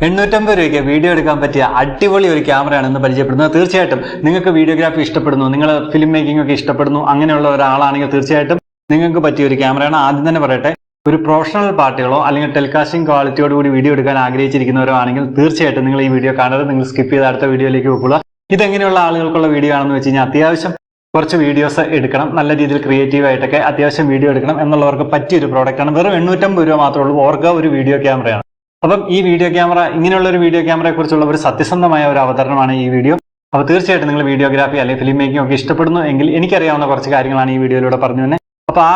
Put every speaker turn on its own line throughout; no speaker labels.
850 രൂപയ്ക്ക് വീഡിയോ എടുക്കാൻ പറ്റിയ അടിപൊളി ഒരു ക്യാമറയാണെന്ന് പരിചയപ്പെടുന്നത്. തീർച്ചയായിട്ടും നിങ്ങൾക്ക് വീഡിയോഗ്രാഫി ഇഷ്ടപ്പെടുന്നു, നിങ്ങൾ ഫിലിം മേക്കിംഗ് ഒക്കെ ഇഷ്ടപ്പെടുന്നു, അങ്ങനെയുള്ള ഒരാളാണെങ്കിൽ തീർച്ചയായിട്ടും നിങ്ങൾക്ക് പറ്റിയ ഒരു ക്യാമറയാണ്. ആദ്യം തന്നെ പറയട്ടെ, ഒരു പ്രൊഫഷണൽ പാർട്ടികളോ അല്ലെങ്കിൽ ടെലികാസ്റ്റിംഗ് ക്വാളിറ്റിയോടുകൂടി വീഡിയോ എടുക്കാൻ ആഗ്രഹിച്ചിരിക്കുന്നവരോ ആണെങ്കിൽ തീർച്ചയായിട്ടും നിങ്ങൾ ഈ വീഡിയോ കാണരുത്. നിങ്ങൾ സ്കിപ്പ് ചെയ്ത് അടുത്ത വീഡിയോയിലേക്ക് പോകുക. ഇതെങ്ങനെയുള്ള ആളുകൾക്കുള്ള വീഡിയോ ആണെന്ന് വെച്ച് കഴിഞ്ഞാൽ അത്യാവശ്യം കുറച്ച് വീഡിയോസ് എടുക്കണം, നല്ല രീതിയിൽ ക്രിയേറ്റീവ് ആയിട്ടൊക്കെ അത്യാവശ്യം വീഡിയോ എടുക്കണം എന്നുള്ളവർക്ക് പറ്റിയൊരു പ്രോഡക്റ്റാണ്. വെറും 850 രൂപ മാത്രമേ ഉള്ളൂ. ഓർഗ ഒരു വീഡിയോ ക്യാമറയാണ്. അപ്പം ഈ വീഡിയോ ക്യാമറ, ഇങ്ങനെയുള്ള ഒരു വീഡിയോ ക്യാമറയെ കുറിച്ചുള്ള ഒരു സത്യസന്ധമായ ഒരു അവതരണമാണ് ഈ വീഡിയോ. അപ്പോൾ തീർച്ചയായിട്ടും നിങ്ങൾ വീഡിയോഗ്രാഫി അല്ലെങ്കിൽ ഫിലിം മേക്കിംഗ് ഒക്കെ ഇഷ്ടപ്പെടുന്നു എങ്കിൽ എനിക്കറിയാവുന്ന കുറച്ച് കാര്യങ്ങളാണ് ഈ വീഡിയോയിലൂടെ പറഞ്ഞു തന്നെ. അപ്പോൾ ആ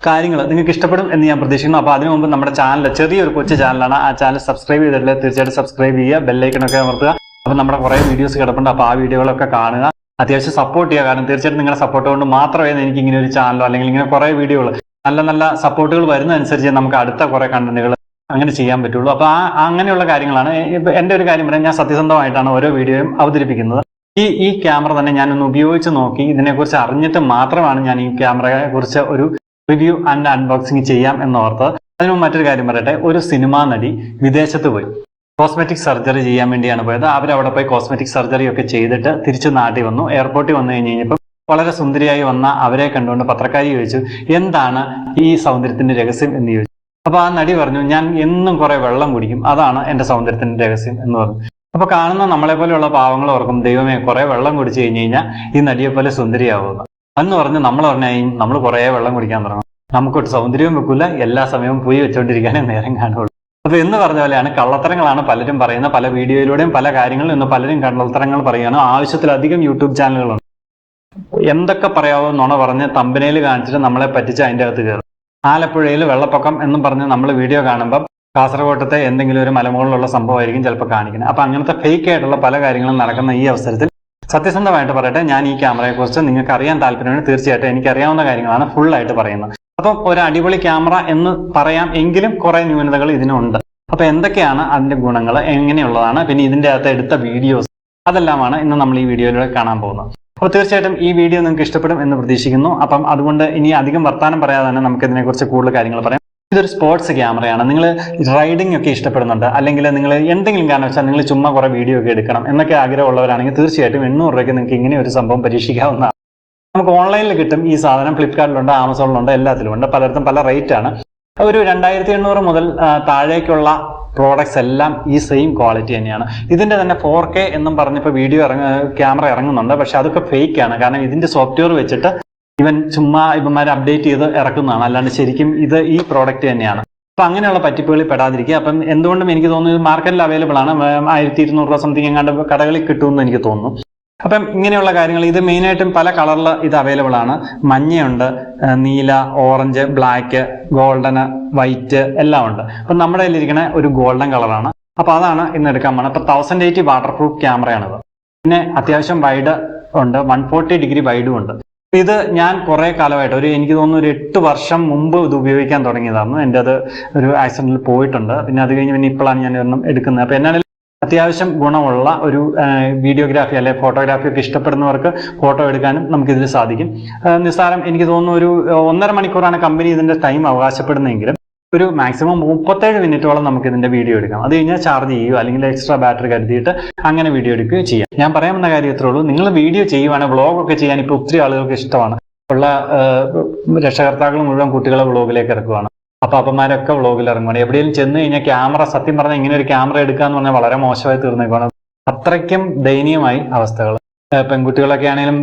കാര്യങ്ങൾ നിങ്ങൾക്ക് ഇഷ്ടപ്പെടും എന്ന് ഞാൻ പ്രതീക്ഷിക്കുന്നു. അപ്പോൾ അതിനു മുമ്പ് നമ്മുടെ ചാനൽ ചെറിയൊരു കൊച്ചു ചാനലാണ്. ആ ചാനൽ സബ്സ്ക്രൈബ് ചെയ്തിട്ടില്ല, തീർച്ചയായിട്ടും സബ്സ്ക്രൈബ് ചെയ്യുക, ബെല്ലൈക്കണൊക്കെ അമർത്തുക. അപ്പോൾ നമ്മുടെ കുറേ വീഡിയോസ് കിടപ്പുണ്ട്, അപ്പോൾ ആ വീഡിയോകളൊക്കെ കാണുക, അത്യാവശ്യം സപ്പോർട്ട് ചെയ്യുക. കാരണം തീർച്ചയായിട്ടും നിങ്ങളുടെ സപ്പോർട്ട് കൊണ്ട് മാത്രമേ എനിക്ക് ഇങ്ങനെ ഒരു ചാനലോ അല്ലെങ്കിൽ ഇങ്ങനെ കുറേ വീഡിയോകൾ നല്ല നല്ല സപ്പോർട്ടുകൾ വരുന്നതനുസരിച്ച് നമുക്ക് അടുത്ത കുറേ കണ്ടന്റുകൾ അങ്ങനെ ചെയ്യാൻ പറ്റുള്ളൂ. അപ്പോൾ അങ്ങനെയുള്ള കാര്യങ്ങളാണ്. എൻ്റെ ഒരു കാര്യം പറയാം, ഞാൻ സത്യസന്ധമായിട്ടാണ് ഓരോ വീഡിയോയും അവതരിപ്പിക്കുന്നത്. ഈ ക്യാമറ തന്നെ ഞാനൊന്ന് ഉപയോഗിച്ച് നോക്കി ഇതിനെക്കുറിച്ച് അറിഞ്ഞിട്ട് മാത്രമാണ് ഞാൻ ഈ ക്യാമറയെ കുറിച്ച് ഒരു റിവ്യൂ ആൻഡ് അൺബോക്സിങ് ചെയ്യാം എന്നോർത്ത്. അതിന് മറ്റൊരു കാര്യം പറയട്ടെ, ഒരു സിനിമാ നടി വിദേശത്ത് പോയി കോസ്മെറ്റിക് സർജറി ചെയ്യാൻ വേണ്ടിയാണ് പോയത്. അവരവിടെ പോയി കോസ്മെറ്റിക് സർജറി ഒക്കെ ചെയ്തിട്ട് തിരിച്ച് നാട്ടിൽ വന്നു. എയർപോർട്ടിൽ വന്നു കഴിഞ്ഞപ്പോൾ വളരെ സുന്ദരിയായി വന്ന അവരെ കണ്ടുകൊണ്ട് പത്രക്കാരി ചോദിച്ചു, എന്താണ് ഈ സൗന്ദര്യത്തിന്റെ രഹസ്യം എന്ന് ചോദിച്ചു. അപ്പൊ ആ നടി പറഞ്ഞു, ഞാൻ എന്നും കുറെ വെള്ളം കുടിക്കും, അതാണ് എന്റെ സൗന്ദര്യത്തിന്റെ രഹസ്യം എന്ന് പറഞ്ഞു. അപ്പൊ കാണുന്ന നമ്മളെ പോലെയുള്ള പാവങ്ങൾ ഓർക്കും, ദൈവമേ കുറെ വെള്ളം കുടിച്ചു കഴിഞ്ഞ് കഴിഞ്ഞാൽ ഈ നടിയെ പോലെ സുന്ദരിയാവുന്നു എന്ന് പറഞ്ഞ് നമ്മൾ നമ്മൾ കുറെ വെള്ളം കുടിക്കാൻ തുടങ്ങും. നമുക്കൊട്ട് സൗന്ദര്യവും വെക്കൂല, എല്ലാ സമയവും പോയി വെച്ചുകൊണ്ടിരിക്കാനേ നേരം കാണുള്ളൂ. അപ്പൊ എന്ന് പറഞ്ഞ പോലെയാണ്, കള്ളത്തരങ്ങളാണ് പലരും പറയുന്ന. പല വീഡിയോയിലൂടെയും പല കാര്യങ്ങളും ഇന്ന് പലരും കള്ളത്തരങ്ങൾ പറയുകയാണ്. ആവശ്യത്തിലധികം യൂട്യൂബ് ചാനലുകളുണ്ട്. എന്തൊക്കെ പറയാവോ നുണ പറഞ്ഞ് തമ്പനയിൽ കാണിച്ചിട്ട് നമ്മളെ പറ്റിച്ച് അതിൻ്റെ അകത്ത് കയറും. ആലപ്പുഴയിൽ വെള്ളപ്പൊക്കം എന്നും പറഞ്ഞ് നമ്മൾ വീഡിയോ കാണുമ്പോൾ കാസർഗോട്ടത്തെ എന്തെങ്കിലും ഒരു മലമുകളിലുള്ള സംഭവമായിരിക്കും ചിലപ്പോൾ കാണിക്കുന്നത്. അപ്പൊ അങ്ങനത്തെ ഫേക്ക് ആയിട്ടുള്ള പല കാര്യങ്ങളും നടക്കുന്ന ഈ അവസരത്തിൽ സത്യസന്ധമായിട്ട് പറയട്ടെ, ഞാൻ ഈ ക്യാമറയെക്കുറിച്ച് നിങ്ങൾക്ക് അറിയാൻ താല്പര്യമുണ്ട്. തീർച്ചയായിട്ടും എനിക്കറിയാവുന്ന കാര്യങ്ങളാണ് ഫുള്ളായിട്ട് പറയുന്നത്. അപ്പം ഒരു അടിപൊളി ക്യാമറ എന്ന് പറയാം, എങ്കിലും കുറെ ന്യൂനതകൾ ഇതിനുണ്ട്. അപ്പൊ എന്തൊക്കെയാണ് അതിന്റെ ഗുണങ്ങൾ, എങ്ങനെയുള്ളതാണ്, പിന്നെ ഇതിന്റെ അകത്ത് എടുത്ത വീഡിയോസ്, അതെല്ലാമാണ് ഇന്ന് നമ്മൾ ഈ വീഡിയോയിലൂടെ കാണാൻ പോകുന്നത്. അപ്പോൾ തീർച്ചയായിട്ടും ഈ വീഡിയോ നിങ്ങൾക്ക് ഇഷ്ടപ്പെടും എന്ന് പ്രതീക്ഷിക്കുന്നു. അപ്പം അതുകൊണ്ട് ഇനി അധികം വർത്താനം പറയാതെ തന്നെ നമുക്ക് ഇതിനെക്കുറിച്ച് കൂടുതൽ കാര്യങ്ങൾ പറയാം. ഇതൊരു സ്പോർട്സ് ക്യാമറയാണ്. നിങ്ങൾ റൈഡിംഗ് ഒക്കെ ഇഷ്ടപ്പെടുന്നുണ്ട്, അല്ലെങ്കിൽ നിങ്ങൾ എന്തെങ്കിലും കാരണം വെച്ചാൽ നിങ്ങൾ ചുമ്മാ കുറെ വീഡിയോ ഒക്കെ എടുക്കണം എന്നൊക്കെ ആഗ്രഹമുള്ളവരാണെങ്കിൽ തീർച്ചയായിട്ടും 800 രൂപയ്ക്ക് നിങ്ങൾക്ക് ഇങ്ങനെ ഒരു സംഭവം പരീക്ഷിക്കാവുന്നതാണ്. നമുക്ക് ഓൺലൈനിൽ കിട്ടും ഈ സാധനം. ഫ്ലിപ്കാർട്ടിലുണ്ട്, ആമസോണിലുണ്ട്, എല്ലാത്തിലുമുണ്ട്. പലയിടത്തും പല റേറ്റ് ആണ്. ഒരു 2800 മുതൽ താഴേക്കുള്ള പ്രോഡക്ട്സ് എല്ലാം ഈ സെയിം ക്വാളിറ്റി തന്നെയാണ്. ഇതിന്റെ തന്നെ 4K എന്നും പറഞ്ഞപ്പോൾ ക്യാമറ ഇറങ്ങുന്നുണ്ട്. പക്ഷെ അതൊക്കെ ഫേക്ക് ആണ്. കാരണം ഇതിന്റെ സോഫ്റ്റ്വെയർ വെച്ചിട്ട് ചുമ്മാ ഇവന്മാർ അപ്ഡേറ്റ് ചെയ്ത് ഇറക്കുന്നതാണ്. അല്ലാണ്ട് ശരിക്കും ഇത് ഈ പ്രോഡക്റ്റ് തന്നെയാണ്. അപ്പൊ അങ്ങനെയുള്ള പറ്റിപ്പുകളിൽ പെടാതിരിക്കുക. അപ്പം എന്തുകൊണ്ടും എനിക്ക് തോന്നുന്നു ഇത് മാർക്കറ്റിൽ അവൈലബിൾ ആണ്. 1200 രൂപ സംതിങ് എങ്ങാണ്ട് കടകളിൽ കിട്ടുമെന്ന് എനിക്ക് തോന്നുന്നു. അപ്പം ഇങ്ങനെയുള്ള കാര്യങ്ങൾ, ഇത് മെയിനായിട്ടും പല കളറിൽ ഇത് അവൈലബിൾ ആണ്. മഞ്ഞയുണ്ട്, നീല, ഓറഞ്ച്, ബ്ലാക്ക്, ഗോൾഡൻ, വൈറ്റ് എല്ലാം ഉണ്ട്. അപ്പം നമ്മുടെ കയ്യിലിരിക്കുന്ന ഒരു ഗോൾഡൻ കളറാണ്. അപ്പൊ അതാണ് ഇന്ന് എടുക്കാൻ പോകുന്നത്. അപ്പൊ 1080 വാട്ടർ പ്രൂഫ് ക്യാമറയാണിത്. പിന്നെ അത്യാവശ്യം വൈഡ് ഉണ്ട്, 140 ഡിഗ്രി വൈഡും ഉണ്ട്. ഇത് ഞാൻ കുറെ കാലമായിട്ട്, എനിക്ക് തോന്നുന്നു ഒരു 8 വർഷം മുമ്പ് ഇത് ഉപയോഗിക്കാൻ തുടങ്ങിയതാണ്. എൻ്റെ അത് ഒരു ആക്സിഡന്റിൽ പോയിട്ടുണ്ട്. പിന്നെ അത് കഴിഞ്ഞ് പിന്നെ ഇപ്പോഴാണ് ഞാൻ ഒരെണ്ണം എടുക്കുന്നത്. അപ്പൊ എന്നാലും അത്യാവശ്യം ഗുണമുള്ള ഒരു വീഡിയോഗ്രാഫി അല്ലെങ്കിൽ ഫോട്ടോഗ്രാഫി ഒക്കെ ഇഷ്ടപ്പെടുന്നവർക്ക് ഫോട്ടോ എടുക്കാനും നമുക്കിതിൽ സാധിക്കും. നിസ്സാരം എനിക്ക് തോന്നുന്നു ഒരു 1.5 മണിക്കൂറാണ് കമ്പനി ഇതിന്റെ ടൈം അവകാശപ്പെടുന്നതെങ്കിലും ഒരു മാക്സിമം 37 മിനിറ്റോളം നമുക്ക് ഇതിന്റെ വീഡിയോ എടുക്കാം. അത് കഴിഞ്ഞാൽ ചാർജ് ചെയ്യുകയോ അല്ലെങ്കിൽ എക്സ്ട്രാ ബാറ്ററി കരുതിയിട്ട് അങ്ങനെ വീഡിയോ എടുക്കുകയോ ചെയ്യാം. ഞാൻ പറയാവുന്ന കാര്യം ഇത്രേ ഉള്ളൂ. നിങ്ങൾ വീഡിയോ ചെയ്യുവാണെങ്കിൽ വ്ളോഗൊക്കെ ചെയ്യാൻ ഇപ്പോൾ ഒത്തിരി ആളുകൾക്ക് ഇഷ്ടമാണ്. ഉള്ള രക്ഷകർത്താക്കൾ മുഴുവൻ കുട്ടികളെ വ്ളോഗിലേക്ക് ഇറക്കുവാണ്. അപ്പന്മാരൊക്കെ വ്ളോഗിൽ ഇറങ്ങുവാണ്. എവിടെയെങ്കിലും ചെന്ന് കഴിഞ്ഞാൽ ക്യാമറ, സത്യം പറഞ്ഞാൽ ഇങ്ങനെ ഒരു ക്യാമറ എടുക്കുക എന്ന് പറഞ്ഞാൽ വളരെ മോശമായി തീർന്നേക്കാണ്. അത്രയ്ക്കും ദയനീയമായി അവസ്ഥകൾ. പെൺകുട്ടികളൊക്കെ ആണെങ്കിലും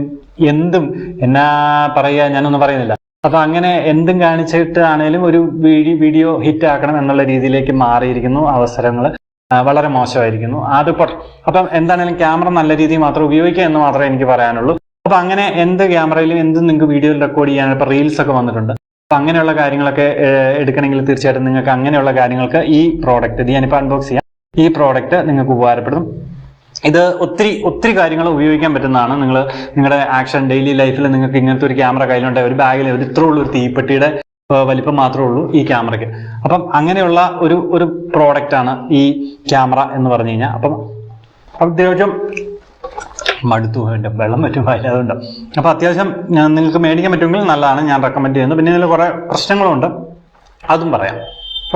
എന്തും എന്നാ പറയുക, ഞാനൊന്നും പറയുന്നില്ല. അപ്പൊ അങ്ങനെ എന്തും കാണിച്ചിട്ട് ആണെങ്കിലും ഒരു വീഡിയോ ഹിറ്റ് ആക്കണം എന്നുള്ള രീതിയിലേക്ക് മാറിയിരിക്കുന്നു. അവസരങ്ങൾ വളരെ മോശമായിരിക്കുന്നു. അപ്പം എന്താണെങ്കിലും ക്യാമറ നല്ല രീതിയിൽ മാത്രം ഉപയോഗിക്കുക എന്ന് മാത്രമേ എനിക്ക് പറയാനുള്ളൂ. അപ്പൊ അങ്ങനെ എന്ത് ക്യാമറയിലും എന്തും നിങ്ങൾക്ക് വീഡിയോയിൽ റെക്കോർഡ് ചെയ്യാൻ ഇപ്പൊ റീൽസ് ഒക്കെ വന്നിട്ടുണ്ട്. അപ്പൊ അങ്ങനെയുള്ള കാര്യങ്ങളൊക്കെ എടുക്കണമെങ്കിൽ തീർച്ചയായിട്ടും നിങ്ങൾക്ക് അങ്ങനെയുള്ള കാര്യങ്ങൾക്ക് ഈ പ്രോഡക്റ്റ്, ഇത് ഞാനിപ്പോൾ അൺബോക്സ് ചെയ്യാം, ഈ പ്രോഡക്റ്റ് നിങ്ങൾക്ക് ഉപകാരപ്പെടും. ഇത് ഒത്തിരി കാര്യങ്ങൾ ഉപയോഗിക്കാൻ പറ്റുന്നതാണ്. നിങ്ങളുടെ ആക്ഷൻ ഡെയിലി ലൈഫിൽ നിങ്ങൾക്ക് ഇങ്ങനത്തെ ഒരു ക്യാമറ കയ്യിലുണ്ട്, ഒരു ബാഗിൽ ഇത്ര ഉള്ള ഒരു തീപ്പെട്ടിയുടെ വലിപ്പം മാത്രമേ ഉള്ളൂ ഈ ക്യാമറയ്ക്ക്. അപ്പം അങ്ങനെയുള്ള ഒരു പ്രോഡക്റ്റ് ആണ് ഈ ക്യാമറ എന്ന് പറഞ്ഞു കഴിഞ്ഞാൽ. അപ്പം അത്യാവശ്യം മടുത്തു പോയിട്ട് വെള്ളം പറ്റും അതുകൊണ്ട്. അപ്പൊ അത്യാവശ്യം നിങ്ങൾക്ക് മേടിക്കാൻ പറ്റുമെങ്കിൽ നല്ലതാണ്, ഞാൻ റെക്കമെൻഡ് ചെയ്യുന്നു. പിന്നെ ഇതിൽ കുറെ പ്രശ്നങ്ങളുണ്ട്, അതും പറയാം.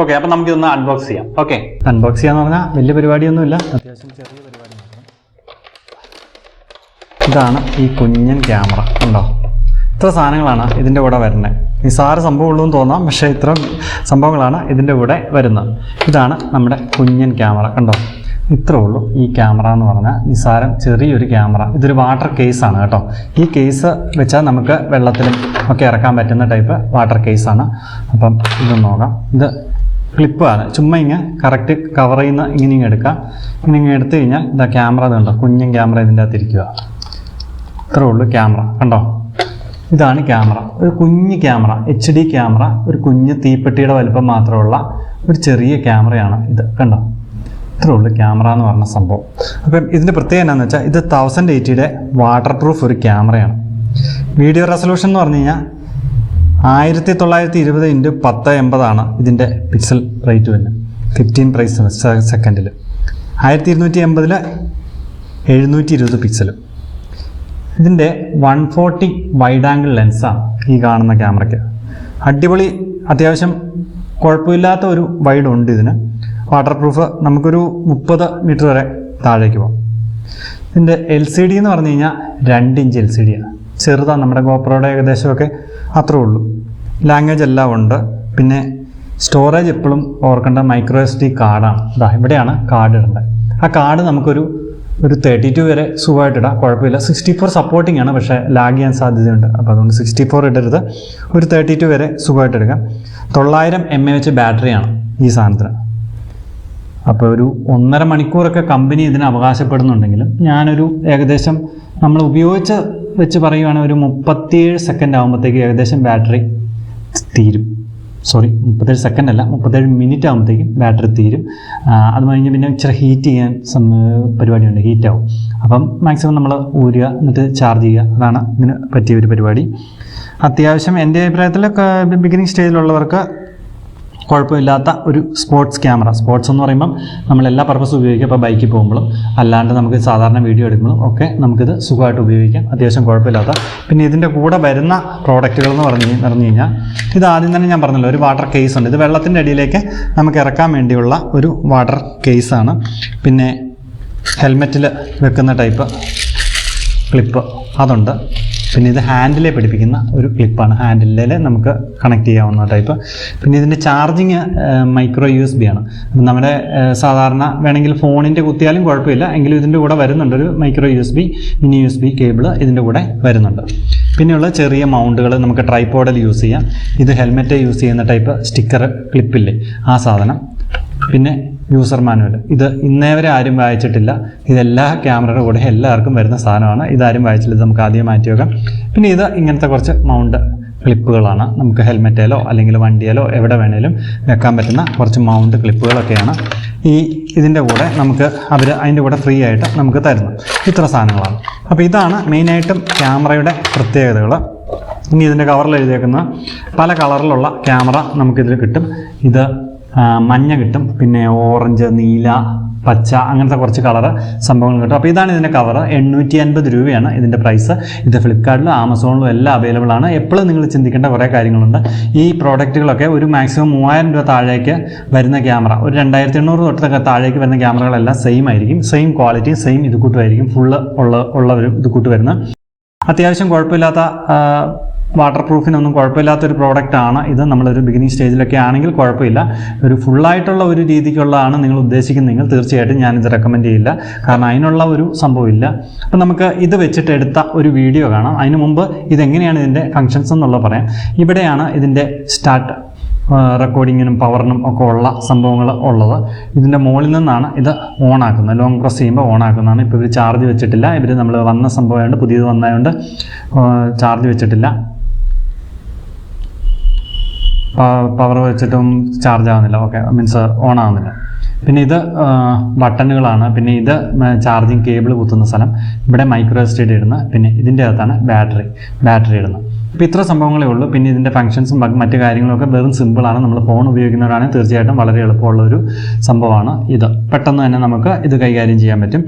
ഓക്കെ, അപ്പം നമുക്കിതൊന്ന് അൺബോക്സ് ചെയ്യാം. ഓക്കെ, അൺബോക്സ് ചെയ്യാന്ന് പറഞ്ഞാൽ വലിയ പരിപാടിയൊന്നുമില്ല, അത്യാവശ്യം ചെറിയ പരിപാടി മാത്രം. ഇതാണ് ഈ കുഞ്ഞൻ ക്യാമറ. ഉണ്ടോ? ഇത്ര സാധനങ്ങളാണ് ഇതിൻ്റെ കൂടെ വരുന്നത്. നിസ്സാര സംഭവമുള്ളൂ എന്ന് തോന്നാം, പക്ഷേ ഇത്ര സംഭവങ്ങളാണ് ഇതിൻ്റെ കൂടെ വരുന്നത്. ഇതാണ് നമ്മുടെ കുഞ്ഞൻ ക്യാമറ. കണ്ടോ? ഇത്രേ ഉള്ളൂ ഈ ക്യാമറ എന്ന് പറഞ്ഞാൽ, നിസ്സാരം ചെറിയൊരു ക്യാമറ. ഇതൊരു വാട്ടർ കേസാണ് കേട്ടോ. ഈ കേസ് വെച്ചാൽ നമുക്ക് വെള്ളത്തിലും ഒക്കെ ഇറക്കാൻ പറ്റുന്ന ടൈപ്പ് വാട്ടർ കേസാണ്. അപ്പം ഇത് നോക്കാം. ഇത് ക്ലിപ്പാണ്, ചുമ്മാ ഇങ്ങനെ കറക്റ്റ് കവർ ചെയ്യുന്ന ഇങ്ങനെ എടുക്കാം. ഇങ്ങനെ എടുത്തു കഴിഞ്ഞാൽ ഇതാ ക്യാമറ. അതുണ്ടോ? കുഞ്ഞൻ ക്യാമറ ഇതിൻ്റെ അകത്ത് ഇരിക്കുക. ഇത്രേ ഉള്ളൂ ക്യാമറ. കണ്ടോ? ഇതാണ് ക്യാമറ. ഒരു കുഞ്ഞ് ക്യാമറ, HD ക്യാമറ. ഒരു കുഞ്ഞ് തീപ്പെട്ടിയുടെ വലുപ്പം മാത്രമുള്ള ഒരു ചെറിയ ക്യാമറയാണ് ഇത്. കണ്ടോ? ഇത്രേ ഉള്ളൂ ക്യാമറ എന്ന് പറഞ്ഞ സംഭവം. അപ്പം ഇതിൻ്റെ പ്രത്യേകത എന്താണെന്ന് വെച്ചാൽ, ഇത് 1080 വാട്ടർ പ്രൂഫ് ഒരു ക്യാമറയാണ്. വീഡിയോ റെസൊല്യൂഷൻ എന്ന് പറഞ്ഞു കഴിഞ്ഞാൽ 1920 × 1080 ഇതിൻ്റെ പിക്സൽ റേറ്റ് വരുന്നത്. 15 frames സെക്കൻഡിൽ. 1280 720 പിക്സൽ. ഇതിൻ്റെ 140 വൈഡ് ആംഗിൾ ലെൻസാണ് ഈ കാണുന്ന ക്യാമറയ്ക്ക്. അടിപൊളി, അത്യാവശ്യം കുഴപ്പമില്ലാത്ത ഒരു വൈഡ് ഉണ്ട് ഇതിന്. Water proof. നമുക്കൊരു 30 മീറ്റർ വരെ താഴേക്ക് പോകാം. ഇതിൻ്റെ LCD എന്ന് പറഞ്ഞു കഴിഞ്ഞാൽ 2 ഇഞ്ച് LCD ആണ്. ചെറുതാണ്, നമ്മുടെ ഗോപ്രോയുടെ ഏകദേശമൊക്കെ അത്രേ ഉള്ളൂ. ലാംഗ്വേജ് എല്ലാം ഉണ്ട്. പിന്നെ സ്റ്റോറേജ് എപ്പോഴും ഓർക്കേണ്ട micro SD കാർഡാണ്. ഇതാ ഇവിടെയാണ് കാർഡ് ഇടേണ്ടത്. ആ കാർഡ് നമുക്കൊരു 32 വരെ സുഖമായിട്ടിടാം, കുഴപ്പമില്ല. 64 സപ്പോർട്ടിംഗ് ആണ്, പക്ഷേ ലാഗ് ചെയ്യാൻ സാധ്യതയുണ്ട്. അപ്പോൾ അതുകൊണ്ട് 64 ഇടരുത്. ഒരു 32 വരെ സുഖമായിട്ട് എടുക്കാം. 900 mAh ബാറ്ററിയാണ് ഈ സാധനത്തിന്. അപ്പോൾ ഒരു 1.5 മണിക്കൂറൊക്കെ കമ്പനി ഇതിന് അവകാശപ്പെടുന്നുണ്ടെങ്കിലും, ഞാനൊരു ഏകദേശം നമ്മൾ ഉപയോഗിച്ച് വെച്ച് പറയുകയാണെങ്കിൽ ഒരു 37 സെക്കൻഡ് ആകുമ്പോഴത്തേക്ക് ഏകദേശം ബാറ്ററി തീരും. 37 സെക്കൻഡ് അല്ല, 37 മിനിറ്റ് ആകുമ്പോഴത്തേക്കും ബാറ്ററി തീരും. അത് കഴിഞ്ഞ് പിന്നെ ഇച്ചിരി ഹീറ്റ് ചെയ്യാൻ പരിപാടിയുണ്ട്, ഹീറ്റാവും. അപ്പം മാക്സിമം നമ്മൾ ഊരുക, എന്നിട്ട് ചാർജ് ചെയ്യുക. അതാണ് ഇതിന് പറ്റിയ ഒരു പരിപാടി. അത്യാവശ്യം എൻ്റെ അഭിപ്രായത്തിൽ ബിഗിനിങ് സ്റ്റേജിലുള്ളവർക്ക് കുഴപ്പമില്ലാത്ത ഒരു സ്പോർട്സ് ക്യാമറ. സ്പോർട്സ് എന്ന് പറയുമ്പം നമ്മൾ എല്ലാ പർപ്പസും ഉപയോഗിക്കാം. ഇപ്പോൾ ബൈക്കിൽ പോകുമ്പോഴും അല്ലാണ്ട് നമുക്ക് സാധാരണ വീഡിയോ എടുക്കുമ്പോഴും ഒക്കെ നമുക്കിത് സുഖമായിട്ട് ഉപയോഗിക്കാം. അത്യാവശ്യം കുഴപ്പമില്ലാത്ത. പിന്നെ ഇതിൻ്റെ കൂടെ വരുന്ന പ്രോഡക്റ്റുകൾ എന്ന് പറഞ്ഞു കഴിഞ്ഞാൽ, ഇത് ആദ്യം തന്നെ ഞാൻ പറഞ്ഞല്ലോ, ഒരു വാട്ടർ കേസ് ഉണ്ട്. ഇത് വെള്ളത്തിൻ്റെ അടിയിലേക്ക് നമുക്ക് ഇറക്കാൻ വേണ്ടിയുള്ള ഒരു വാട്ടർ കേസാണ്. പിന്നെ ഹെൽമെറ്റിൽ വെക്കുന്ന ടൈപ്പ് ക്ലിപ്പ് അതുണ്ട്. പിന്നെ ഇത് ഹാൻഡിലെ പിടിപ്പിക്കുന്ന ഒരു ക്ലിപ്പാണ്. ഹാൻഡിലിൽ നമുക്ക് കണക്ട് ചെയ്യാവുന്ന ടൈപ്പ്. പിന്നെ ഇതിൻ്റെ ചാർജിങ് മൈക്രോ USB ആണ്. നമ്മുടെ സാധാരണ വേണമെങ്കിൽ ഫോണിൻ്റെ കുത്തിയാലും കുഴപ്പമില്ല, എങ്കിലും ഇതിൻ്റെ കൂടെ വരുന്നുണ്ട് ഒരു micro USB, mini USB cable ഇതിൻ്റെ കൂടെ വരുന്നുണ്ട്. പിന്നെയുള്ള ചെറിയ മൗണ്ടുകൾ നമുക്ക് ട്രൈപോഡിൽ യൂസ് ചെയ്യാം. ഇത് ഹെൽമെറ്റ് യൂസ് ചെയ്യുന്ന ടൈപ്പ് സ്റ്റിക്കർ ക്ലിപ്പില്ലേ, ആ സാധനം. പിന്നെ യൂസർ മാനുവൽ. ഇത് ഇന്നേ വരെ ആരും വായിച്ചിട്ടില്ല. ഇതെല്ലാ ക്യാമറയുടെ കൂടെ എല്ലാവർക്കും വരുന്ന സാധനമാണ്. ഇതാരും വായിച്ചില്ല, ഇത് നമുക്ക് ആദ്യം മാറ്റി വെക്കാം. പിന്നെ ഇത് ഇങ്ങനത്തെ കുറച്ച് മൗണ്ട് ക്ലിപ്പുകളാണ്. നമുക്ക് ഹെൽമെറ്റിലോ അല്ലെങ്കിൽ വണ്ടിയിലോ എവിടെ വേണേലും വെക്കാൻ പറ്റുന്ന കുറച്ച് മൗണ്ട് ക്ലിപ്പുകളൊക്കെയാണ് ഇതിൻ്റെ കൂടെ നമുക്ക് അതിൻ്റെ കൂടെ ഫ്രീ ആയിട്ട് നമുക്ക് തരുന്നത്. ഇത്ര സാധനങ്ങളാണ്. അപ്പോൾ ഇതാണ് മെയിനായിട്ടും ക്യാമറയുടെ പ്രത്യേകതകൾ. ഇനി ഇതിൻ്റെ കവറിൽ എഴുതിയേക്കുന്ന പല കളറിലുള്ള ക്യാമറ നമുക്കിതിൽ കിട്ടും. ഇത് മഞ്ഞ കിട്ടും, പിന്നെ ഓറഞ്ച്, നീല, പച്ച, അങ്ങനത്തെ കുറച്ച് കളറ് സംഭവങ്ങൾ കിട്ടും. അപ്പോൾ ഇതാണ് ഇതിൻ്റെ കവറ്. 850 രൂപയാണ് ഇതിൻ്റെ പ്രൈസ്. ഇത് ഫ്ലിപ്കാർട്ടിലും ആമസോണിലും എല്ലാം അവൈലബിൾ ആണ്. എപ്പോഴും നിങ്ങൾ ചിന്തിക്കേണ്ട കുറേ കാര്യങ്ങളുണ്ട്. ഈ പ്രോഡക്റ്റുകളൊക്കെ ഒരു മാക്സിമം 3000 രൂപ താഴേക്ക് വരുന്ന ക്യാമറ, ഒരു 2800 തൊട്ടൊക്കെ താഴേക്ക് വരുന്ന ക്യാമറകളെല്ലാം സെയിം ആയിരിക്കും. സെയിം ക്വാളിറ്റി, സെയിം ഇത് കൂട്ടുമായിരിക്കും. ഫുള്ള് ഉള്ള ഒരു ഇത് കൂട്ട് വരുന്ന അത്യാവശ്യം കുഴപ്പമില്ലാത്ത വാട്ടർ പ്രൂഫിനൊന്നും കുഴപ്പമില്ലാത്തൊരു പ്രോഡക്റ്റാണ് ഇത്. നമ്മളൊരു ബിഗിനിങ് സ്റ്റേജിലൊക്കെ ആണെങ്കിൽ കുഴപ്പമില്ല. ഒരു ഫുള്ളായിട്ടുള്ള ഒരു രീതിക്കുള്ളതാണ് നിങ്ങൾ ഉദ്ദേശിക്കുന്നതെങ്കിൽ തീർച്ചയായിട്ടും ഞാനിത് റെക്കമെൻഡ് ചെയ്യില്ല. കാരണം അതിനുള്ള ഒരു സംഭവമില്ല. അപ്പം നമുക്ക് ഇത് വെച്ചിട്ട് എടുത്ത ഒരു വീഡിയോ കാണാം. അതിന് മുമ്പ് ഇതെങ്ങനെയാണ് ഇതിൻ്റെ ഫങ്ഷൻസ് എന്നുള്ളത് പറയാം. ഇവിടെയാണ് ഇതിൻ്റെ സ്റ്റാർട്ട് റെക്കോർഡിങ്ങിനും പവറിനും ഒക്കെ ഉള്ള സംഭവങ്ങൾ ഉള്ളത്. ഇതിൻ്റെ മുകളിൽ നിന്നാണ് ഇത് ഓണാക്കുന്നത്. ലോങ് പ്രസ് ചെയ്യുമ്പോൾ ഓണാക്കുന്നതാണ്. ഇപ്പോൾ ഇവർ ചാർജ് വെച്ചിട്ടില്ല. ഇവർ നമ്മൾ വന്ന സംഭവമായതുകൊണ്ട്, പുതിയത് വന്നതുകൊണ്ട് ചാർജ് വെച്ചിട്ടില്ല. പവർ വെച്ചിട്ടും ചാർജ് ആവുന്നില്ല. ഓക്കെ, മീൻസ് ഓൺ ആവുന്നില്ല. പിന്നെ ഇത് ബട്ടണുകളാണ്. പിന്നെ ഇത് ചാർജിങ് കേബിൾ കുത്തുന്ന സ്ഥലം. ഇവിടെ മൈക്രോ SD ഇടുന്നത്. പിന്നെ ഇതിൻ്റെ അകത്താണ് ബാറ്ററി ഇടുന്നത്. അപ്പോൾ ഇത്ര സംഭവങ്ങളേ ഉള്ളൂ. പിന്നെ ഇതിൻ്റെ ഫംഗ്ഷൻസും മറ്റു കാര്യങ്ങളൊക്കെ വെറും സിമ്പിളാണ്. നമ്മൾ ഫോൺ ഉപയോഗിക്കുന്നവരാണെങ്കിൽ തീർച്ചയായിട്ടും വളരെ എളുപ്പമുള്ളൊരു സംഭവമാണ് ഇത്. പെട്ടെന്ന് തന്നെ നമുക്ക് ഇത് കൈകാര്യം ചെയ്യാൻ പറ്റും.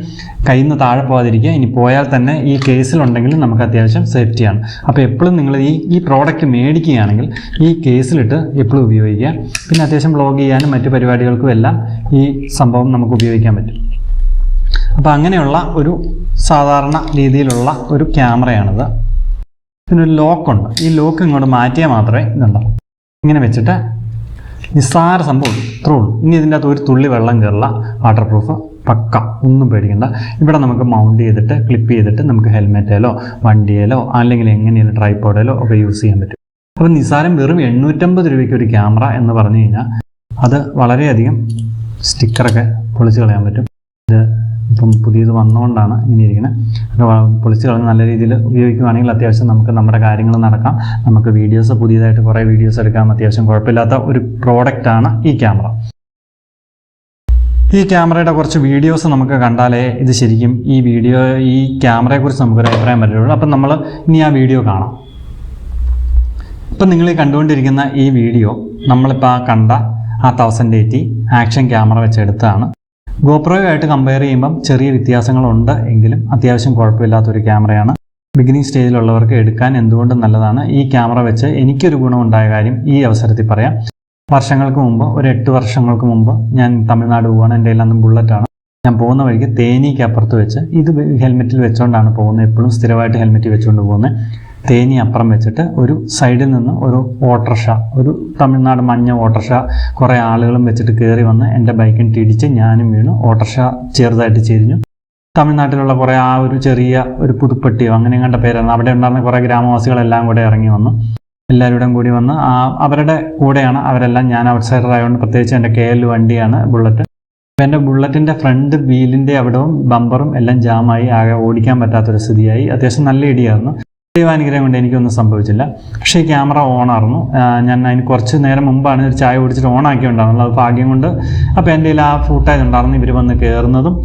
കയ്യിൽ നിന്ന് താഴെ പോകാതിരിക്കുക. ഇനി പോയാൽ തന്നെ ഈ കേസിലുണ്ടെങ്കിൽ നമുക്ക് അത്യാവശ്യം സേഫ്റ്റിയാണ്. അപ്പോൾ എപ്പോഴും നിങ്ങൾ ഈ പ്രോഡക്റ്റ് മേടിക്കുകയാണെങ്കിൽ ഈ കേസിലിട്ട് എപ്പോഴും ഉപയോഗിക്കുക. പിന്നെ അത്യാവശ്യം വ്ളോഗ് ചെയ്യാനും മറ്റു പരിപാടികൾക്കും എല്ലാം ഈ സംഭവം നമുക്ക് ഉപയോഗിക്കാൻ പറ്റും. അപ്പോൾ അങ്ങനെയുള്ള ഒരു സാധാരണ രീതിയിലുള്ള ഒരു ക്യാമറയാണിത്. ഇതിനൊരു ലോക്കുണ്ട്. ഈ ലോക്ക് ഇങ്ങോട്ട് മാറ്റിയാൽ മാത്രമേ ഇതുണ്ടാവും. ഇങ്ങനെ വെച്ചിട്ട് നിസ്സാര സംഭവം ഇത്രേ ഉള്ളൂ. ഇനി ഇതിൻ്റെ അകത്ത് ഒരു തുള്ളി വെള്ളം കയറില്ല. വാട്ടർ പ്രൂഫ് പക്ക, ഒന്നും പേടിക്കണ്ട. ഇവിടെ നമുക്ക് മൗണ്ട് ചെയ്തിട്ട് ക്ലിപ്പ് ചെയ്തിട്ട് നമുക്ക് ഹെൽമെറ്റിലോ വണ്ടിയിലോ അല്ലെങ്കിൽ എങ്ങനെയും ട്രൈപോഡിലോ ഒക്കെ യൂസ് ചെയ്യാൻ പറ്റും. അപ്പോൾ നിസ്സാരം വെറും 850 രൂപയ്ക്ക് ഒരു ക്യാമറ എന്ന് പറഞ്ഞു കഴിഞ്ഞാൽ അത് വളരെയധികം സ്റ്റിക്കറൊക്കെ പൊളിച്ച് കളയാൻ പറ്റും. ഇത് ഇപ്പം പുതിയത് വന്നുകൊണ്ടാണ് ഇങ്ങനെ ഇരിക്കുന്നത്. അപ്പോൾ പൊളിച്ച് കളഞ്ഞ് നല്ല രീതിയിൽ ഉപയോഗിക്കുകയാണെങ്കിൽ അത്യാവശ്യം നമുക്ക് നമ്മുടെ കാര്യങ്ങൾ നടക്കാം. നമുക്ക് പുതിയതായിട്ട് കുറേ വീഡിയോസ് എടുക്കാം. അത്യാവശ്യം കുഴപ്പമില്ലാത്ത ഒരു പ്രോഡക്റ്റാണ് ഈ ക്യാമറ. ഈ ക്യാമറയുടെ കുറച്ച് വീഡിയോസ് നമുക്ക് കണ്ടാലേ ഇത് ശരിക്കും ഈ ക്യാമറയെക്കുറിച്ച് നമുക്കൊരു അഭിപ്രായം പറ്റുള്ളൂ. അപ്പം നമ്മൾ ഇനി ആ വീഡിയോ കാണാം. ഇപ്പം നിങ്ങൾ കണ്ടുകൊണ്ടിരിക്കുന്ന ഈ വീഡിയോ നമ്മളിപ്പോൾ കണ്ട 1080 ആക്ഷൻ ക്യാമറ വെച്ചെടുത്താണ്. ഗോപ്രോയുമായിട്ട് കമ്പയർ ചെയ്യുമ്പം ചെറിയ വ്യത്യാസങ്ങളുണ്ട് എങ്കിലും അത്യാവശ്യം കുഴപ്പമില്ലാത്തൊരു ക്യാമറയാണ്. ബിഗിനിങ് സ്റ്റേജിലുള്ളവർക്ക് എടുക്കാൻ എന്തുകൊണ്ടും നല്ലതാണ്. ഈ ക്യാമറ വെച്ച് എനിക്കൊരു ഗുണമുണ്ടായ കാര്യം ഈ അവസരത്തിൽ പറയാം. വർഷങ്ങൾക്ക് മുമ്പ്, ഒരു 8 വർഷങ്ങൾക്ക് മുമ്പ് ഞാൻ തമിഴ്നാട് പോവുകയാണ്. എൻ്റെ കയ്യിൽ അന്ന് ബുള്ളറ്റാണ്. ഞാൻ പോകുന്ന വഴിക്ക് തേനിക്ക് അപ്പുറത്ത് വെച്ച് ഇത് ഹെൽമെറ്റിൽ വെച്ചുകൊണ്ടാണ് പോകുന്നത്. എപ്പോഴും സ്ഥിരമായിട്ട് ഹെൽമെറ്റ് വെച്ചുകൊണ്ട് പോകുന്നത്. തേനി അപ്പുറം വെച്ചിട്ട് ഒരു സൈഡിൽ നിന്ന് ഒരു ഓട്ടോറിക്ഷ, ഒരു തമിഴ്നാട് മഞ്ഞ ഓട്ടോറിക്ഷ കുറേ ആളുകളും വെച്ചിട്ട് കയറി വന്ന് എൻ്റെ ബൈക്കിന് ഇടിച്ച് ഞാനും വീണു. ഓട്ടോറിക്ഷ ചെറുതായിട്ട് ചെരിഞ്ഞു. തമിഴ്നാട്ടിലുള്ള കുറേ ഒരു ചെറിയ ഒരു പുതുപ്പെട്ടിയോ അങ്ങനെ കണ്ട പേരാണ്. അവിടെ ഉണ്ടായിരുന്ന കുറേ ഗ്രാമവാസികളെല്ലാം കൂടെ ഇറങ്ങി വന്നു. എല്ലാവരുടെയും കൂടി വന്ന് അവരുടെ കൂടെയാണ് അവരെല്ലാം. ഞാൻ ഔട്ട്സൈഡർ ആയതുകൊണ്ട് പ്രത്യേകിച്ച് എൻ്റെ KL വണ്ടിയാണ് ബുള്ളറ്റ്. അപ്പോൾ എൻ്റെ ബുള്ളറ്റിൻ്റെ ഫ്രണ്ട് വീലിൻ്റെ അവിടവും ബമ്പറും എല്ലാം ജാമായി, ആകെ ഓടിക്കാൻ പറ്റാത്തൊരു സ്ഥിതിയായി. അത്യാവശ്യം നല്ല ഇടിയായിരുന്നു. ദൈവാനുഗ്രഹം കൊണ്ട് എനിക്കൊന്നും സംഭവിച്ചില്ല. പക്ഷേ ഈ ക്യാമറ ഓണായിരുന്നു. ഞാൻ അതിന് കുറച്ച് നേരം മുമ്പാണ് ഒരു ചായ കുടിച്ചിട്ട് ഓണാക്കി ഉണ്ടായിരുന്നത്. അത് ഭാഗ്യം കൊണ്ട്. അപ്പോൾ എൻ്റെ കയ്യിൽ ആ ഫൂട്ടേജ് ഉണ്ടായിരുന്നു. ഇവർ വന്ന് കയറുന്നതും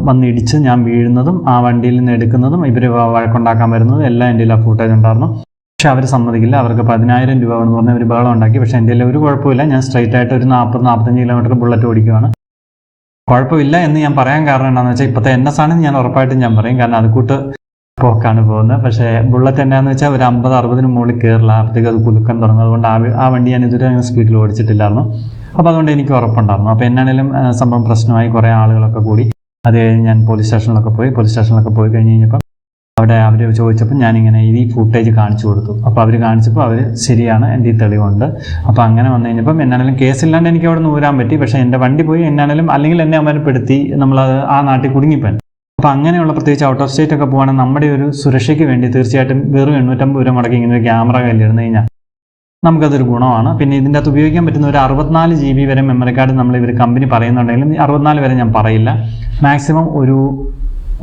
വന്ന് ഇടിച്ച് ഞാൻ വീഴുന്നതും ആ വണ്ടിയിൽ നിന്ന് എടുക്കുന്നതും ഇവർ വഴക്കുണ്ടാക്കാൻ വരുന്നതും എല്ലാം എൻ്റെ കയ്യിൽ ആ ഫൂട്ടേജ് ഉണ്ടായിരുന്നു. പക്ഷെ അവർ സമ്മതിക്കില്ല. അവർക്ക് 10,000 രൂപ എന്ന് പറഞ്ഞാൽ ഒരു ബഹളം ഉണ്ടാക്കി. പക്ഷേ എൻ്റെ കയ്യിൽ ഒരു കുഴപ്പമില്ല. ഞാൻ സ്ട്രൈറ്റ് ആയിട്ട് ഒരു 40-45 കിലോമീറ്റർ ബുള്ളറ്റ് ഓടിക്കുകയാണ്. കുഴപ്പമില്ല എന്ന് ഞാൻ പറയാൻ കാരണം എന്താണെന്ന് വെച്ചാൽ ഇപ്പോഴത്തെ NS ആണെന്ന് ഞാൻ ഉറപ്പായിട്ടും ഞാൻ പറയും. കാരണം അത് കൂട്ട് പോക്കാണ് പോകുന്നത്. പക്ഷേ ബുള്ളറ്റ് എന്നാന്ന് വെച്ചാൽ ഒരു 50-60 മുകളിൽ കയറില്ല. അപ്പോഴത്തേക്ക് അത് കുലുക്കാൻ തുടങ്ങും. അതുകൊണ്ട് ആ വണ്ടി ഞാൻ ഇതുവരെ അങ്ങനെ സ്പീഡിൽ ഓടിച്ചിട്ടില്ലായിരുന്നു. അപ്പോൾ അതുകൊണ്ട് എനിക്ക് ഉറപ്പുണ്ടായിരുന്നു. അപ്പോൾ എന്നാണേലും സംഭവം പ്രശ്നമായി. കുറേ ആളുകളൊക്കെ കൂടി. അത് കഴിഞ്ഞ് ഞാൻ പോലീസ് സ്റ്റേഷനിലൊക്കെ പോയി കഴിഞ്ഞ് കഴിഞ്ഞപ്പം അവിടെ അവർ ചോദിച്ചപ്പോൾ ഞാനിങ്ങനെ ഈ ഫുട്ടേജ് കാണിച്ചു കൊടുത്തു. അപ്പോൾ അവർ കാണിച്ചപ്പോൾ അവർ ശരിയാണ്, എൻ്റെ ഈ തെളിവുണ്ട്. അപ്പോൾ അങ്ങനെ വന്നു കഴിഞ്ഞപ്പം എന്നാണേലും കേസില്ലാണ്ട് എനിക്ക് അവിടെ നിന്ന് ഊരാൻ പറ്റി. പക്ഷേ എൻ്റെ വണ്ടി പോയി എന്നാണേലും അല്ലെങ്കിൽ എന്നെ അമരപ്പെടുത്തി നമ്മളത് ആ നാട്ടിൽ കുടുങ്ങിപ്പോയി. അപ്പോൾ അങ്ങനെയുള്ള പ്രത്യേകിച്ച് ഔട്ട് ഓഫ് സ്റ്റേറ്റ് ഒക്കെ പോകുകയാണെങ്കിൽ നമ്മുടെ ഒരു സുരക്ഷയ്ക്ക് വേണ്ടി തീർച്ചയായിട്ടും വെറും 850 രൂപ മുടക്കി ഇങ്ങനെ ഒരു ക്യാമറ കയ്യിലിരുന്ന് കഴിഞ്ഞാൽ നമുക്കതൊരു ഗുണമാണ്. പിന്നെ ഇതിൻ്റെ അകത്ത് ഉപയോഗിക്കാൻ പറ്റുന്ന ഒരു 64 GB വരെ മെമ്മറി കാർഡ് ഇവർ കമ്പനി പറയുന്നുണ്ടെങ്കിലും 64 വരെ ഞാൻ പറയില്ല. മാക്സിമം ഒരു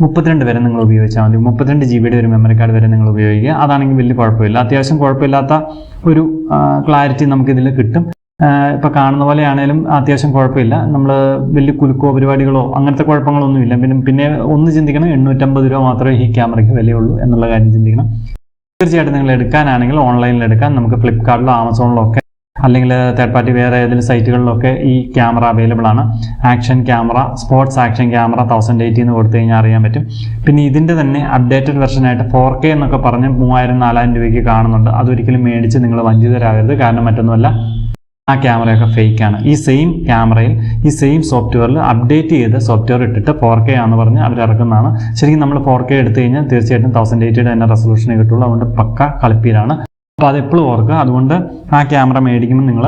32 വരെ നിങ്ങൾ ഉപയോഗിച്ചാൽ മതി. 32 GB ഒരു മെമ്മറി കാർഡ് വരെ നിങ്ങൾ ഉപയോഗിക്കുക. അതാണെങ്കിൽ വലിയ കുഴപ്പമില്ല. അത്യാവശ്യം കുഴപ്പമില്ലാത്ത ഒരു ക്ലാരിറ്റി നമുക്കിതിൽ കിട്ടും. ഇപ്പോൾ കാണുന്ന പോലെയാണേലും അത്യാവശ്യം കുഴപ്പമില്ല. നമ്മൾ വലിയ കുലുക്കോ പരിപാടികളോ അങ്ങനത്തെ കുഴപ്പങ്ങളൊന്നുമില്ല. പിന്നെ ഒന്ന് ചിന്തിക്കണം, 850 രൂപ മാത്രമേ ഈ ക്യാമറയ്ക്ക് വിലയുള്ളൂ എന്നുള്ള കാര്യം ചിന്തിക്കണം. തീർച്ചയായിട്ടും നിങ്ങൾ എടുക്കാനാണെങ്കിൽ ഓൺലൈനിൽ എടുക്കാൻ. നമുക്ക് ഫ്ലിപ്കാർട്ടിലോ ആമസോണിലോ ഒക്കെ അല്ലെങ്കിൽ തേർഡ് പാർട്ടി വേറെ ഏതെങ്കിലും സൈറ്റുകളിലൊക്കെ ഈ ക്യാമറ അവൈലബിൾ ആണ്. Action camera, sports action camera 1080 എന്ന് കൊടുത്തു കഴിഞ്ഞാൽ അറിയാൻ പറ്റും. പിന്നെ ഇതിൻ്റെ തന്നെ അപ്ഡേറ്റഡ് വെർഷനായിട്ട് 4K എന്നൊക്കെ പറഞ്ഞ് 3000-4000 രൂപയ്ക്ക് കാണുന്നുണ്ട്. അതൊരിക്കലും മേടിച്ച് നിങ്ങൾ വഞ്ചിതരാകരുത്. കാരണം മറ്റൊന്നുമല്ല, ആ ക്യാമറയൊക്കെ ഫേക്കാണ്. ഈ സെയിം ക്യാമറയിൽ ഈ സെയിം സോഫ്റ്റ്വെയറിൽ അപ്ഡേറ്റ് ചെയ്ത് സോഫ്റ്റ്വെയർ ഇട്ടിട്ട് 4K ആണെന്ന് പറഞ്ഞ് അവർ ഇറക്കുന്നതാണ്. ശരിക്കും നമ്മൾ 4K എടുത്തു കഴിഞ്ഞാൽ തീർച്ചയായിട്ടും 1080 തന്നെ റെസൊല്യൂഷനെ കിട്ടുള്ളൂ. അതുകൊണ്ട് പക്ക കളിപ്പീരാണ്. അപ്പോൾ അതെപ്പോഴും ഓർക്കുക. അതുകൊണ്ട് ആ ക്യാമറ മേടിക്കുമ്പോൾ നിങ്ങൾ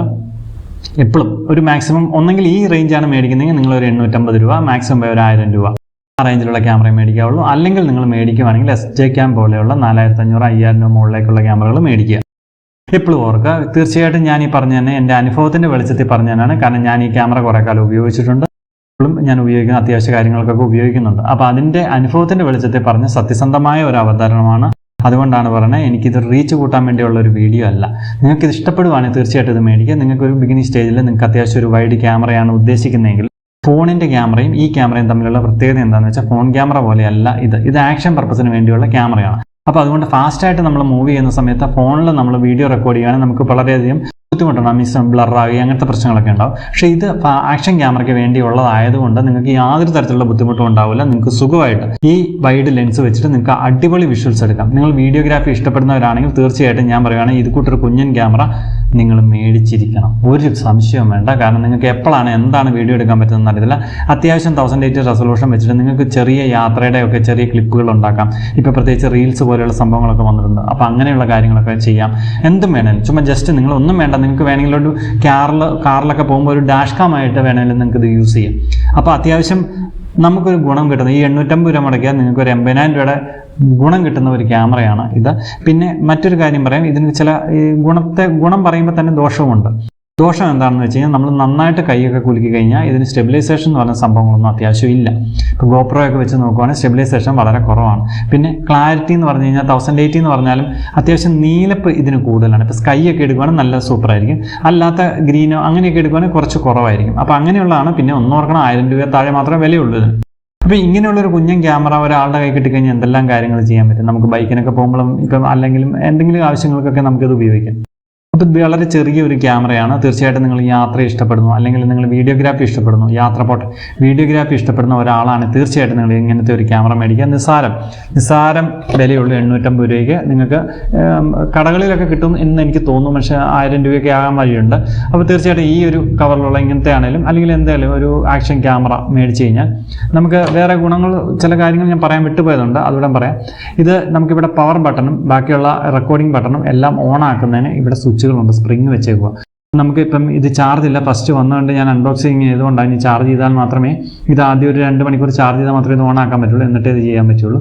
എപ്പോഴും ഒരു മാക്സിമം ഒന്നെങ്കിൽ ഈ റേഞ്ചാണ് മേടിക്കുന്നതെങ്കിൽ നിങ്ങൾ ഒരു 850 രൂപ, മാക്സിമം ഒരു 1000 രൂപ ആ റേഞ്ചിലുള്ള ക്യാമറ മേടിക്കാവുള്ളൂ. അല്ലെങ്കിൽ നിങ്ങൾ മേടിക്കുകയാണെങ്കിൽ SJ ക്യാം പോലെയുള്ള 4500-5000 രൂപ മുകളിലേക്കുള്ള ക്യാമറകൾ മേടിക്കുക. എപ്പോഴും ഓർക്കുക. തീർച്ചയായിട്ടും ഞാൻ ഈ പറഞ്ഞു തന്നെ എൻ്റെ അനുഭവത്തിൻ്റെ വെളിച്ചത്തിൽ പറഞ്ഞു തന്നെയാണ്. കാരണം ഞാൻ ഈ ക്യാമറ കുറേ കാലം ഉപയോഗിച്ചിട്ടുണ്ട്. ഇപ്പോഴും ഞാൻ ഉപയോഗിക്കുന്ന അത്യാവശ്യ കാര്യങ്ങൾക്കൊക്കെ ഉപയോഗിക്കുന്നുണ്ട്. അപ്പോൾ അതിൻ്റെ അനുഭവത്തിൻ്റെ വെളിച്ചത്തിൽ പറഞ്ഞ സത്യസന്ധമായ ഒരു അവതരണമാണ്. അതുകൊണ്ടാണ് പറയുന്നത്, എനിക്കിത് റീച്ച് കൂട്ടാൻ വേണ്ടിയുള്ള ഒരു വീഡിയോ അല്ല. നിങ്ങൾക്കിത് ഇഷ്ടപ്പെടുവാണെങ്കിൽ തീർച്ചയായിട്ടും ഇത് മേടിക്കുക. നിങ്ങൾക്കൊരു ബിഗിനിങ് സ്റ്റേജിൽ നിങ്ങൾക്ക് അത്യാവശ്യം ഒരു വൈഡ് ക്യാമറയാണ് ഉദ്ദേശിക്കുന്നതെങ്കിൽ ഫോണിൻ്റെ ക്യാമറയും ഈ ക്യാമറയും തമ്മിലുള്ള പ്രത്യേകത എന്താണെന്ന് വെച്ചാൽ ഫോൺ ക്യാമറ പോലെയല്ല ഇത് ആക്ഷൻ പർപ്പസിന് വേണ്ടിയുള്ള ക്യാമറയാണ്. അപ്പോൾ അതുകൊണ്ട് ഫാസ്റ്റായിട്ട് നമ്മൾ മൂവ് ചെയ്യുന്ന സമയത്ത് ഫോണിൽ നമ്മൾ വീഡിയോ റെക്കോർഡ് ചെയ്യുകയാണെങ്കിൽ നമുക്ക് വളരെയധികം ബുദ്ധിമുട്ടുണ്ടാകും, മിസ് ബ്ലറാകുക അങ്ങനത്തെ പ്രശ്നങ്ങളൊക്കെ ഉണ്ടാവും. പക്ഷേ ഇത് ആക്ഷൻ ക്യാമറയ്ക്ക് വേണ്ടിയുള്ളതായതുകൊണ്ട് നിങ്ങൾക്ക് യാതൊരു തരത്തിലുള്ള ബുദ്ധിമുട്ടും ഉണ്ടാവില്ല. നിങ്ങൾക്ക് സുഖമായിട്ട് ഈ വൈഡ് ലെൻസ് വെച്ചിട്ട് നിങ്ങൾക്ക് അടിപൊളി വിഷ്വൽസ് എടുക്കാം. നിങ്ങൾ വീഡിയോഗ്രാഫി ഇഷ്ടപ്പെടുന്നവരാണെങ്കിൽ തീർച്ചയായിട്ടും ഞാൻ പറയുകയാണെങ്കിൽ ഇത് കൂട്ടൊരു കുഞ്ഞൻ ക്യാമറ നിങ്ങൾ മേടിച്ചിരിക്കണം, ഒരു സംശയവും വേണ്ട. കാരണം നിങ്ങൾക്ക് എപ്പോഴാണ് എന്താണ് വീഡിയോ എടുക്കാൻ പറ്റുന്നതെന്ന് അറിയില്ല. അത്യാവശ്യം 1080 റെസൊല്യൂഷൻ വെച്ചിട്ട് നിങ്ങൾക്ക് ചെറിയ യാത്രയുടെയൊക്കെ ചെറിയ ക്ലിപ്പുകൾ ഉണ്ടാക്കാം. ഇപ്പോൾ പ്രത്യേകിച്ച് റീൽസ് പോലെയുള്ള സംഭവങ്ങളൊക്കെ വന്നിട്ടുണ്ട്. അപ്പോൾ അങ്ങനെയുള്ള കാര്യങ്ങളൊക്കെ ചെയ്യാം. എന്തും വേണമെങ്കിലും ചുമ്മാ ജസ്റ്റ് നിങ്ങൾ ഒന്നും വേണ്ട, നിങ്ങൾക്ക് വേണമെങ്കിൽ ഒരു കാറിലൊക്കെ പോകുമ്പോൾ ഒരു ഡാഷ് കാമായിട്ട് വേണമെങ്കിലും നിങ്ങൾക്ക് ഇത് യൂസ് ചെയ്യാം. അപ്പോൾ അത്യാവശ്യം നമുക്കൊരു ഗുണം കിട്ടുന്നത് ഈ 850 രൂപ മുടക്കിയാൽ നിങ്ങൾക്ക് ഒരു 80,000 രൂപയുടെ ഗുണം കിട്ടുന്ന ഒരു ക്യാമറയാണ് ഇത്. പിന്നെ മറ്റൊരു കാര്യം പറയാം, ഇതിന് ചില ഗുണം പറയുമ്പോൾ തന്നെ ദോഷവുമുണ്ട്. ദോഷം എന്താണെന്ന് വെച്ച് കഴിഞ്ഞാൽ നമ്മൾ നന്നായിട്ട് കൈയൊക്കെ കുലുക്കി കഴിഞ്ഞാൽ ഇതിന് സ്റ്റെബിലൈസേഷൻ എന്ന് പറഞ്ഞ സംഭവങ്ങളൊന്നും അത്യാവശ്യം ഇല്ല. ഇപ്പോൾ GoPro ഒക്കെ വെച്ച് നോക്കുവാണെങ്കിൽ സ്റ്റെബിലൈസേഷൻ വളരെ കുറവാണ്. പിന്നെ ക്ലാരിറ്റി എന്ന് പറഞ്ഞു കഴിഞ്ഞാൽ 1080 എന്ന് പറഞ്ഞാലും അത്യാവശ്യം നീലപ്പ് ഇതിന് കൂടുതലാണ്. ഇപ്പോൾ സ്കൈ ഒക്കെ എടുക്കുവാണെങ്കിൽ നല്ല സൂപ്പറായിരിക്കും, അല്ലാത്ത ഗ്രീനോ അങ്ങനെയൊക്കെ എടുക്കുവാണെങ്കിൽ കുറച്ച് കുറവായിരിക്കും. അപ്പോൾ അങ്ങനെയുള്ളതാണ്. പിന്നെ ഒന്നോർക്കണം, 1000 രൂപ താഴെ മാത്രമേ വിലയുള്ളൂ ഇതിന്. അപ്പോൾ ഇങ്ങനെയുള്ളൊരു കുഞ്ഞൻ ക്യാമറ ഒരാളുടെ കൈ കിട്ടിക്കഴിഞ്ഞാൽ എന്തെല്ലാം കാര്യങ്ങൾ ചെയ്യാൻ പറ്റും. നമുക്ക് ബൈക്കിനൊക്കെ പോകുമ്പോഴും ഇപ്പം അല്ലെങ്കിലും എന്തെങ്കിലും ആവശ്യങ്ങൾക്കൊക്കെ നമുക്കിത് ഉപയോഗിക്കാം. അപ്പോൾ ഇത് വളരെ ചെറിയൊരു ക്യാമറയാണ്. തീർച്ചയായിട്ടും നിങ്ങൾ യാത്ര ഇഷ്ടപ്പെടുന്നു, അല്ലെങ്കിൽ നിങ്ങൾ വീഡിയോഗ്രാഫി ഇഷ്ടപ്പെടുന്നു, വീഡിയോഗ്രാഫി ഇഷ്ടപ്പെടുന്ന ഒരാളാണ് തീർച്ചയായിട്ടും നിങ്ങൾ ഇങ്ങനത്തെ ഒരു ക്യാമറ മേടിക്കുക. നിസ്സാരം വിലയുള്ള 850 രൂപയ്ക്ക് നിങ്ങൾക്ക് കടകളിലൊക്കെ കിട്ടും എന്ന് എനിക്ക് തോന്നുന്നു. പക്ഷേ 1000 രൂപയൊക്കെ ആകാൻ വഴിയുണ്ട്. അപ്പോൾ തീർച്ചയായിട്ടും ഈ ഒരു കവറിലുള്ള ഇങ്ങനത്തെ ആണെങ്കിലും അല്ലെങ്കിൽ എന്തായാലും ഒരു ആക്ഷൻ ക്യാമറ മേടിച്ച് കഴിഞ്ഞാൽ നമുക്ക് വേറെ ഗുണങ്ങൾ, ചില കാര്യങ്ങൾ ഞാൻ പറയാൻ വിട്ടുപോയതുണ്ട്, അതുകൂടെ പറയാം. ഇത് നമുക്കിവിടെ പവർ ബട്ടണും ബാക്കിയുള്ള റെക്കോർഡിംഗ് ബട്ടണും എല്ലാം ഓൺ ആക്കുന്നതിന് ഇവിടെ സ്വിച്ചുകളുണ്ട്, സ്പ്രിങ് വെച്ചേക്കുക. നമുക്കിപ്പം ഇത് ചാർജ് ഇല്ല, ഫസ്റ്റ് വന്നുകൊണ്ട് ഞാൻ അൺബോക്സിങ് ചെയ്തുകൊണ്ടാണ്. ഇനി ചാർജ് ചെയ്താൽ മാത്രമേ ഇത് ആദ്യം ഒരു 2 മണിക്കൂർ ചാർജ് ചെയ്താൽ മാത്രമേ ഇത് ഓൺ ആക്കാൻ പറ്റുള്ളൂ, എന്നിട്ടേ ഇത് ചെയ്യാൻ പറ്റുള്ളൂ.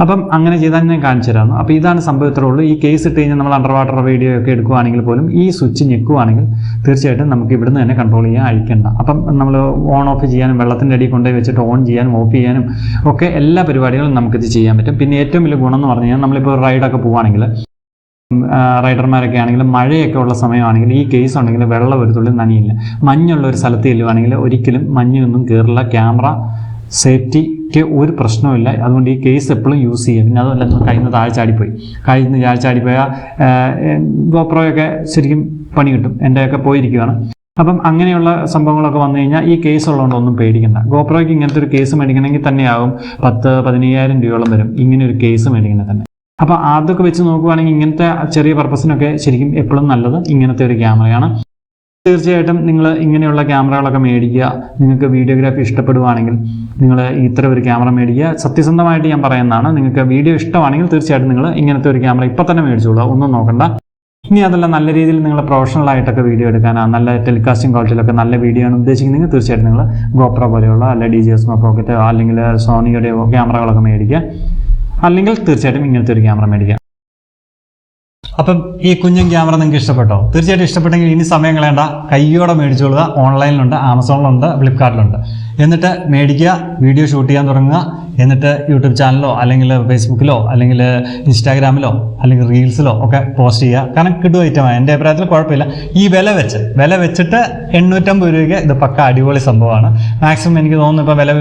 അപ്പം അങ്ങനെ ചെയ്താൽ ഞാൻ കാണിച്ചു തരാമെന്ന്. അപ്പോൾ ഇതാണ് സംഭവത്തിലേ ഉള്ളൂ. ഈ കേസ് ഇട്ട് കഴിഞ്ഞാൽ നമ്മൾ അണ്ടർ വാട്ടർ വീഡിയോ ഒക്കെ എടുക്കുകയാണെങ്കിൽ പോലും ഈ സ്വിച്ച് ഞെക്കുകയാണെങ്കിൽ തീർച്ചയായിട്ടും നമുക്ക് ഇവിടുന്ന് തന്നെ കൺട്രോൾ ചെയ്യാൻ അയക്കേണ്ട. അപ്പം നമ്മൾ ഓൺ ഓഫ് ചെയ്യാനും വെള്ളത്തിൻ്റെ അടിയിൽ കൊണ്ടുപോയി വെച്ചിട്ട് ഓൺ ചെയ്യാനും ഓഫ് ചെയ്യാനും ഒക്കെ എല്ലാ പരിപാടികളും നമുക്കിത് ചെയ്യാൻ പറ്റും. പിന്നെ ഏറ്റവും വലിയ ഗുണം എന്ന് പറഞ്ഞു കഴിഞ്ഞാൽ നമ്മളിപ്പോൾ റൈഡൊക്കെ പോവുകയാണെങ്കിൽ, റൈഡർമാരൊക്കെ ആണെങ്കിൽ മഴയൊക്കെ ഉള്ള സമയമാണെങ്കിൽ ഈ കേസ് ഉണ്ടെങ്കിൽ വെള്ളം ഒരു തുള്ളി നനയില്ല. മഞ്ഞുള്ള ഒരു സ്ഥലത്ത് ചെല്ലുവാണെങ്കിൽ ഒരിക്കലും മഞ്ഞൊന്നും കയറില്ല. ക്യാമറ സേഫ്റ്റിക്ക് ഒരു പ്രശ്നവുമില്ല. അതുകൊണ്ട് ഈ കേസ് എപ്പോഴും യൂസ് ചെയ്യുക. പിന്നെ അതല്ല, കയ്യിൽ നിന്ന് താഴെ ചാടിപ്പോയാൽ ഗോപ്രോയൊക്കെ ശരിക്കും പണി കിട്ടും. എൻ്റെയൊക്കെ പോയിരിക്കുകയാണ്. അപ്പം അങ്ങനെയുള്ള സംഭവങ്ങളൊക്കെ വന്നു കഴിഞ്ഞാൽ ഈ കേസ് ഉള്ളതുകൊണ്ട് ഒന്നും പേടിക്കണ്ട. ഗോപ്രോയ്ക്ക് ഇങ്ങനത്തെ ഒരു കേസ് മേടിക്കണമെങ്കിൽ തന്നെയാവും 10-15,000 രൂപയോളം വരും ഇങ്ങനെ ഒരു കേസ് മേടിക്കണമെങ്കിൽ തന്നെ. അപ്പോൾ അതൊക്കെ വെച്ച് നോക്കുവാണെങ്കിൽ ഇങ്ങനത്തെ ചെറിയ പർപ്പസിനൊക്കെ ശരിക്കും എപ്പോഴും നല്ലത് ഇങ്ങനത്തെ ഒരു ക്യാമറയാണ്. തീർച്ചയായിട്ടും നിങ്ങൾ ഇങ്ങനെയുള്ള ക്യാമറകളൊക്കെ മേടിക്കുക. നിങ്ങൾക്ക് വീഡിയോഗ്രാഫി ഇഷ്ടപ്പെടുവാണെങ്കിൽ നിങ്ങൾ ഇത്ര ഒരു ക്യാമറ മേടിക്കുക. സത്യസന്ധമായിട്ട് ഞാൻ പറയുന്നതാണ്, നിങ്ങൾക്ക് വീഡിയോ ഇഷ്ടമാണെങ്കിൽ തീർച്ചയായിട്ടും നിങ്ങൾ ഇങ്ങനത്തെ ഒരു ക്യാമറ ഇപ്പം തന്നെ മേടിച്ചോളൂ, ഒന്നും നോക്കണ്ട. ഇനി അതല്ല, നല്ല രീതിയിൽ നിങ്ങൾ പ്രൊഫഷണൽ ആയിട്ടൊക്കെ വീഡിയോ എടുക്കാനാണ്, നല്ല ടെലികാസ്റ്റിംഗ് ക്വാളിറ്റിയിലൊക്കെ നല്ല വീഡിയോ ആണ് ഉദ്ദേശിക്കുന്നത്, തീർച്ചയായിട്ടും നിങ്ങൾ GoPro പോലെയുള്ള അല്ല DJI Osmo Pocket അല്ലെങ്കിൽ സോണിയുടെ ക്യാമറകളൊക്കെ മേടിക്കുക. അല്ലെങ്കിൽ തീർച്ചയായിട്ടും ഇങ്ങനത്തെ ഒരു ക്യാമറ മേടിക്കുക. അപ്പം ഈ കുഞ്ഞൻ ക്യാമറ നിങ്ങൾക്ക് ഇഷ്ടപ്പെട്ടോ? തീർച്ചയായിട്ടും ഇഷ്ടപ്പെട്ടെങ്കിൽ ഇനി സമയം കളയണ്ട, കയ്യോടെ മേടിച്ചോളുക. ഓൺലൈനിലുണ്ട്, ആമസോണിലുണ്ട്, ഫ്ലിപ്കാർട്ടിലുണ്ട്. എന്നിട്ട് മേടിക്കുക, വീഡിയോ ഷൂട്ട് ചെയ്യാൻ തുടങ്ങുക. എന്നിട്ട് യൂട്യൂബ് ചാനലോ അല്ലെങ്കിൽ ഫേസ്ബുക്കിലോ അല്ലെങ്കിൽ ഇൻസ്റ്റാഗ്രാമിലോ അല്ലെങ്കിൽ റീൽസിലോ ഒക്കെ പോസ്റ്റ് ചെയ്യുക. കാരണം കിട്ടും ഐറ്റമാണ്. എൻ്റെ അഭിപ്രായത്തിൽ കുഴപ്പമില്ല. ഈ വില വെച്ചിട്ട് 850 രൂപയ്ക്ക് ഇത് പക്ക അടിപൊളി സംഭവമാണ്. മാക്സിമം എനിക്ക് തോന്നുന്നു ഇപ്പോൾ വില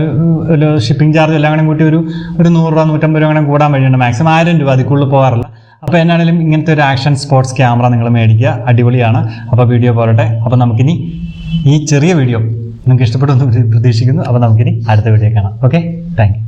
ഒരു ഷിപ്പിംഗ് ചാർജ് എല്ലാം കൂടി കൂട്ടി ഒരു 100 രൂപ 150 രൂപ അങ്ങനെ കൂടാൻ വഴിയുണ്ട്. മാക്സിമം 1000 രൂപ അതിക്കുള്ളിൽ പോകാറില്ല. അപ്പോൾ എന്നാണെങ്കിലും ഇങ്ങനത്തെ ഒരു ആക്ഷൻ സ്പോർട്സ് ക്യാമറ നിങ്ങൾ മേടിക്കുക, അടിപൊളിയാണ്. അപ്പോൾ വീഡിയോ പോരട്ടെ. അപ്പോൾ നമുക്കിനി ഈ ചെറിയ വീഡിയോ നിങ്ങൾക്ക് ഇഷ്ടപ്പെടുമെന്ന് പ്രതീക്ഷിക്കുന്നു. അപ്പോൾ നമുക്കിനി അടുത്ത വീഡിയോ കാണാം. Okay, thank you.